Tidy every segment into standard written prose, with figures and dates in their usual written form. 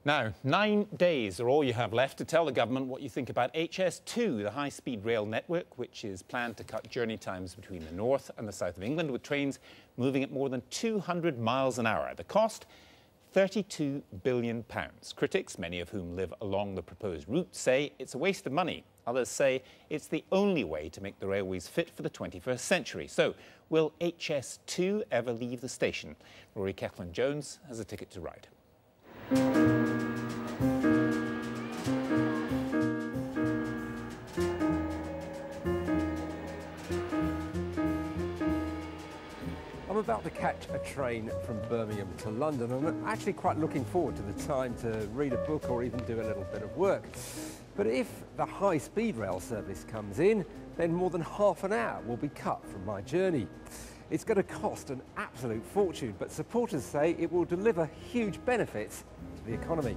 Now, 9 days are all you have left to tell the government what you think about HS2, the high-speed rail network, which is planned to cut journey times between the north and the south of England, with trains moving at more than 200 miles an hour. The cost? £32 billion. Critics, many of whom live along the proposed route, say it's a waste of money. Others say it's the only way to make the railways fit for the 21st century. So, will HS2 ever leave the station? Rory Cellan-Jones has a ticket to ride. I'm about to catch a train from Birmingham to London, and I'm actually quite looking forward to the time to read a book or even do a little bit of work. But if the high-speed rail service comes in, then more than half an hour will be cut from my journey. It's going to cost an absolute fortune, but supporters say it will deliver huge benefits to the economy.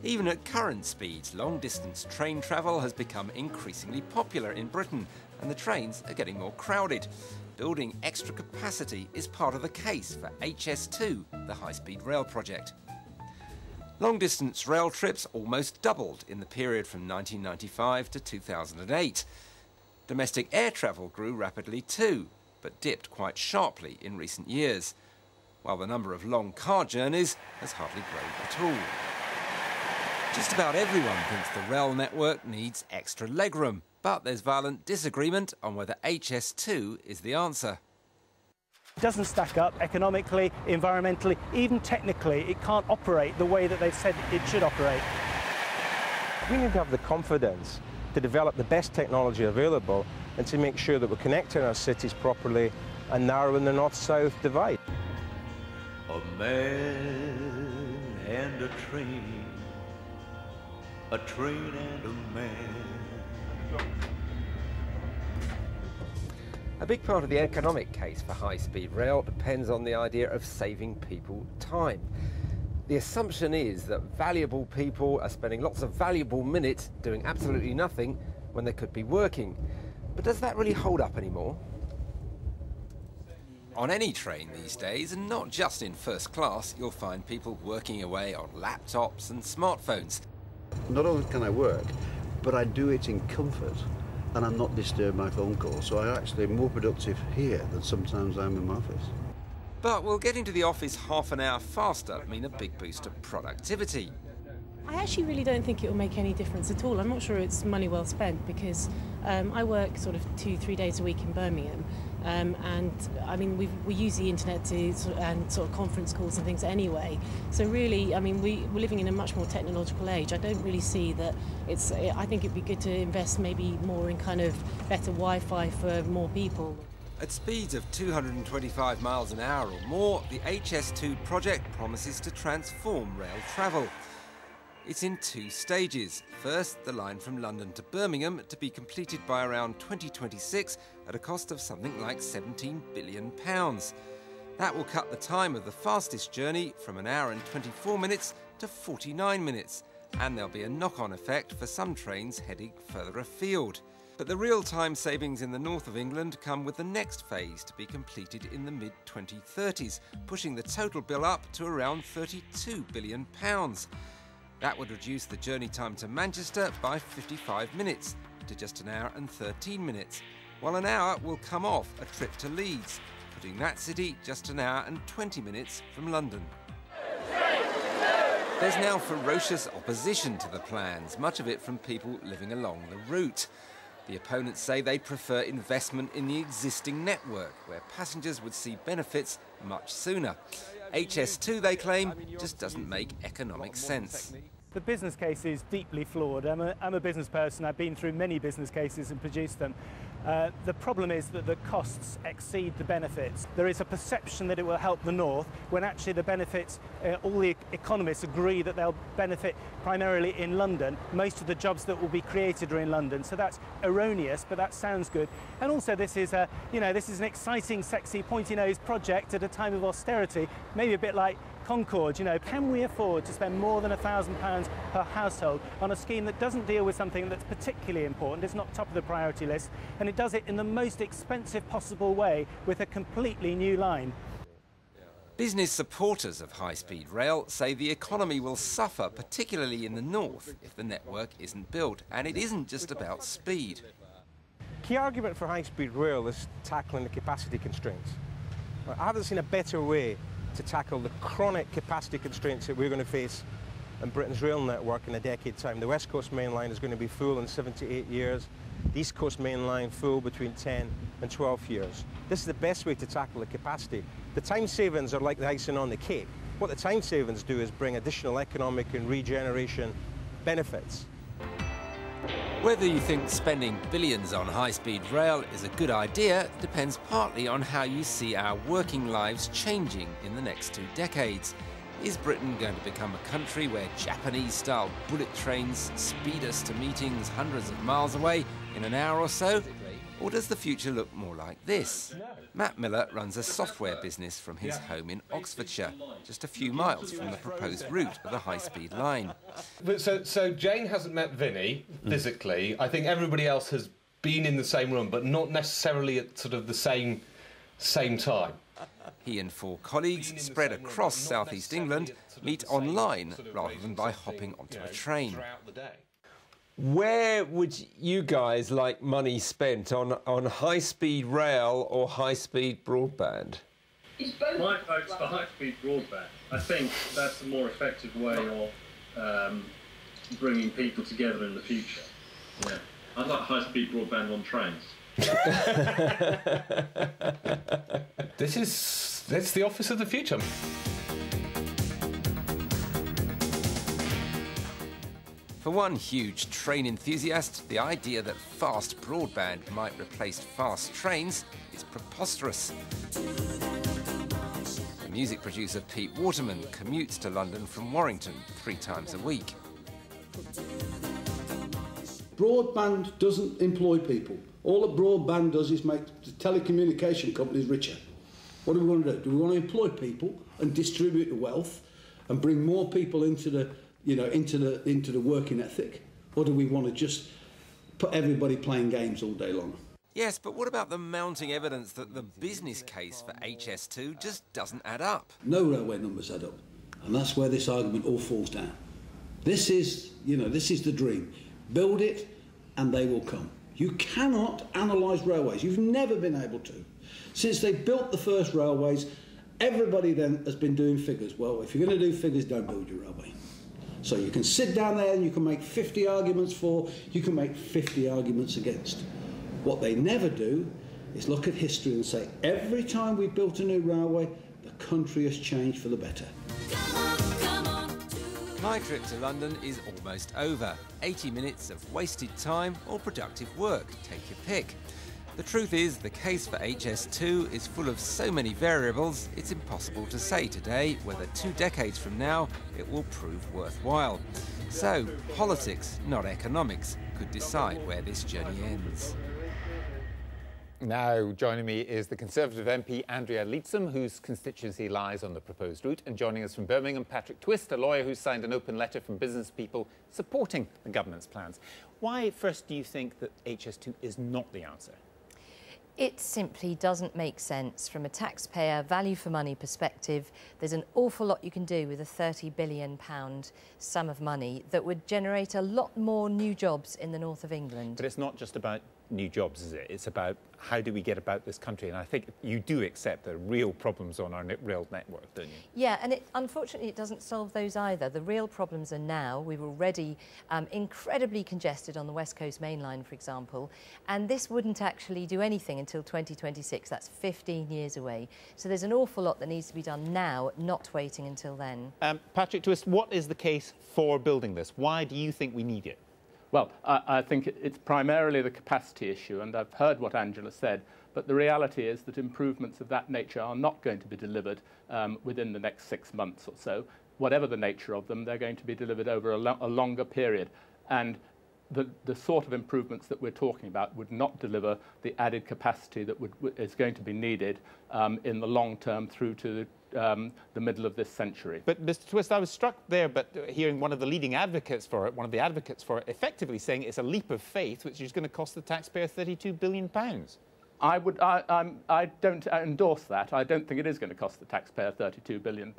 Even at current speeds, long-distance train travel has become increasingly popular in Britain, and the trains are getting more crowded. Building extra capacity is part of the case for HS2, the high-speed rail project. Long-distance rail trips almost doubled in the period from 1995 to 2008. Domestic air travel grew rapidly too, but dipped quite sharply in recent years, while the number of long car journeys has hardly grown at all. Just about everyone thinks the rail network needs extra legroom, but there's violent disagreement on whether HS2 is the answer. It doesn't stack up economically, environmentally, even technically. It can't operate the way that they've said it should operate. We need to have the confidence to develop the best technology available and to make sure that we're connecting our cities properly and narrowing the north-south divide. A man and a train and a man. A big part of the economic case for high-speed rail depends on the idea of saving people time. The assumption is that valuable people are spending lots of valuable minutes doing absolutely nothing when they could be working. But does that really hold up anymore? On any train these days, and not just in first class, you'll find people working away on laptops and smartphones. Not only can I work, but I do it in comfort, and I'm not disturbed by phone calls, so I'm actually more productive here than sometimes I'm in my office. But will getting to the office half an hour faster mean a big boost of productivity? I actually really don't think it will make any difference at all. I'm not sure it's money well spent, because I work sort of 2-3 days a week in Birmingham, and I mean we use the internet to and sort of conference calls and things anyway. So really, I mean we're living in a much more technological age. I don't really see that it's. I think it'd be good to invest maybe more in kind of better Wi-Fi for more people. At speeds of 225 miles an hour or more, the HS2 project promises to transform rail travel. It's in 2 stages. First, the line from London to Birmingham to be completed by around 2026 at a cost of something like £17 billion. That will cut the time of the fastest journey from an hour and 24 minutes to 49 minutes, and there'll be a knock-on effect for some trains heading further afield. But the real time savings in the north of England come with the next phase to be completed in the mid-2030s, pushing the total bill up to around £32 billion. That would reduce the journey time to Manchester by 55 minutes to just an hour and 13 minutes, while an hour will come off a trip to Leeds, putting that city just an hour and 20 minutes from London. There's now ferocious opposition to the plans, much of it from people living along the route. The opponents say they prefer investment in the existing network, where passengers would see benefits much sooner. HS2, they claim, just doesn't make economic sense. The business case is deeply flawed. I'm a business person. I've been through many business cases and produced them. The problem is that the costs exceed the benefits. There is a perception that it will help the north, when actually the benefits, all the economists agree that they'll benefit primarily in London. Most of the jobs that will be created are in London, so that's erroneous, but that sounds good. And also this is this is an exciting, sexy, pointy-nosed project at a time of austerity, maybe a bit like Concord. Can we afford to spend more than £1,000 per household on a scheme that doesn't deal with something that's particularly important? It's not top of the priority list, and it does it in the most expensive possible way with a completely new line. Business supporters of high-speed rail say the economy will suffer, particularly in the north, if the network isn't built. And it isn't just about speed. Key argument for high-speed rail is tackling the capacity constraints. I haven't seen a better way to tackle the chronic capacity constraints that we're going to face in Britain's rail network in a decade's time. The West Coast Main Line is going to be full in 7 to 8 years. The East Coast Main Line full between 10 and 12 years. This is the best way to tackle the capacity. The time savings are like the icing on the cake. What the time savings do is bring additional economic and regeneration benefits. Whether you think spending billions on high-speed rail is a good idea depends partly on how you see our working lives changing in the next 2 decades. Is Britain going to become a country where Japanese-style bullet trains speed us to meetings hundreds of miles away in an hour or so? Or does the future look more like this? Matt Miller runs a software business from his home in Oxfordshire, just a few miles from the proposed route of the high-speed line. So Jane hasn't met Vinny physically. I think everybody else has been in the same room, but not necessarily at sort of the same time. He and 4 colleagues spread across southeast England meet online rather than by hopping onto a train. Where would you guys like money spent on high-speed rail or high-speed broadband? My vote's for high-speed broadband. I think that's a more effective way of bringing people together in the future. Yeah, I'd like high-speed broadband on trains. It's the office of the future. For one huge train enthusiast, the idea that fast broadband might replace fast trains is preposterous. The music producer Pete Waterman commutes to London from Warrington 3 times a week. Broadband doesn't employ people. All that broadband does is make the telecommunication companies richer. What do we want to do? Do we want to employ people and distribute the wealth and bring more people into the into the working ethic, or do we want to just put everybody playing games all day long? Yes, but what about the mounting evidence that the business case for HS2 just doesn't add up? No railway numbers add up, and that's where this argument all falls down. This is the dream. Build it, and they will come. You cannot analyse railways. You've never been able to. Since they built the first railways, everybody then has been doing figures. Well, if you're going to do figures, don't build your railway. So you can sit down there and you can make 50 arguments for, you can make 50 arguments against. What they never do is look at history and say, every time we built a new railway, the country has changed for the better. My trip to London is almost over. 80 minutes of wasted time or productive work, take your pick. The truth is, the case for HS2 is full of so many variables, it's impossible to say today whether 2 decades from now it will prove worthwhile. So, politics, not economics, could decide where this journey ends. Now, joining me is the Conservative MP Andrea Leadsom, whose constituency lies on the proposed route, and joining us from Birmingham, Patrick Twist, a lawyer who signed an open letter from business people supporting the government's plans. Why, first, do you think that HS2 is not the answer? It simply doesn't make sense from a taxpayer value for money perspective. There's an awful lot you can do with a £30 billion sum of money that would generate a lot more new jobs in the north of England. But it's not just about new jobs, is it? It's about how do we get about this country? And I think you do accept there are real problems on our rail network, don't you? Yeah, and unfortunately it doesn't solve those either. The real problems are now. We're already incredibly congested on the West Coast Main Line, for example, and this wouldn't actually do anything until 2026. That's 15 years away. So there's an awful lot that needs to be done now, not waiting until then. Patrick Twist, what is the case for building this? Why do you think we need it? Well, I think it's primarily the capacity issue, and I've heard what Angela said, but the reality is that improvements of that nature are not going to be delivered within the next 6 months or so. Whatever the nature of them, they're going to be delivered over a longer period. And the sort of improvements that we're talking about would not deliver the added capacity that is going to be needed in the long term through to the middle of this century. But Mr. Twist, I was struck there, but hearing one of the leading advocates for it, effectively saying it's a leap of faith, which is going to cost the taxpayer £32 billion. I don't endorse that. I don't think it is going to cost the taxpayer £32 billion.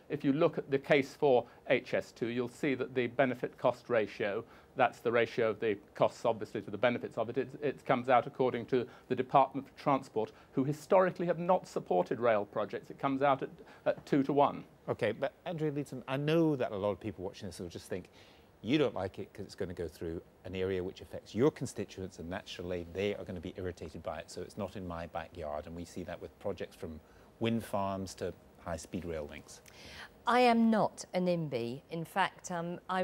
If you look at the case for HS2, you'll see that the benefit-cost ratio, that's the ratio of the costs, obviously, to the benefits of it, it comes out according to the Department for Transport, who historically have not supported rail projects. It comes out at 2 to 1. OK, but Andrea Leadsom, I know that a lot of people watching this will just think, you don't like it because it's going to go through an area which affects your constituents, and naturally they are going to be irritated by it, so it's not in my backyard. And we see that with projects from wind farms to high-speed rail links. I am not a NIMBY. In fact,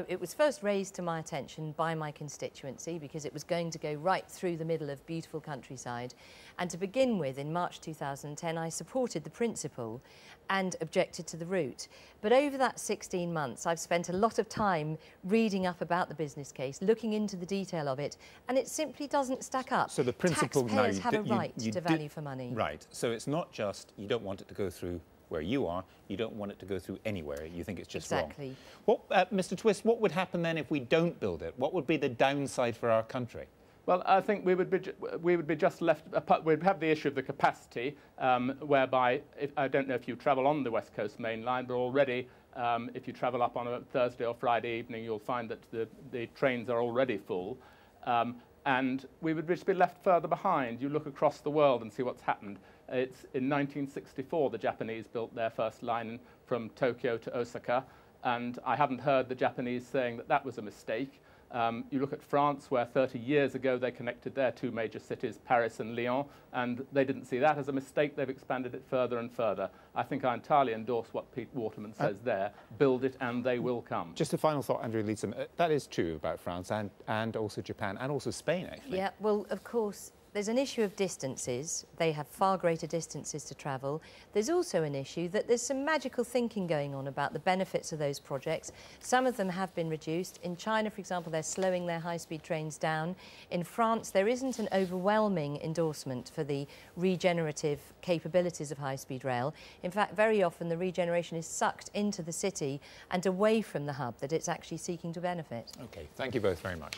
it was first raised to my attention by my constituency because it was going to go right through the middle of beautiful countryside. And to begin with, in March 2010, I supported the principle and objected to the route. But over that 16 months, I've spent a lot of time reading up about the business case, looking into the detail of it, and it simply doesn't stack up. So the principle... Taxpayers have a right to value for money. Right. So it's not just you don't want it to go through where you are, you don't want it to go through anywhere. You think it's just exactly wrong. Mr. Twist, what would happen then if we don't build it? What would be the downside for our country? Well, I think we would be just left. We'd have the issue of the capacity, whereby I don't know if you travel on the West Coast Main Line, but already if you travel up on a Thursday or Friday evening, you'll find that the trains are already full, and we would just be left further behind. You look across the world and see what's happened. It's in 1964 the Japanese built their first line from Tokyo to Osaka, and I haven't heard the Japanese saying that that was a mistake. You look at France, where 30 years ago they connected their two major cities, Paris and Lyon, and they didn't see that as a mistake. They've expanded it further and further. I think I entirely endorse what Pete Waterman says there. Build it and they will come. Just a final thought, Andrea Leadsom. That is true about France and also Japan and also Spain, actually. Yeah, well, of course, there's an issue of distances. They have far greater distances to travel. There's also an issue that there's some magical thinking going on about the benefits of those projects. Some of them have been reduced. In China, for example, they're slowing their high-speed trains down. In France, there isn't an overwhelming endorsement for the regenerative capabilities of high-speed rail. In fact, very often the regeneration is sucked into the city and away from the hub that it's actually seeking to benefit. OK, thank you both very much.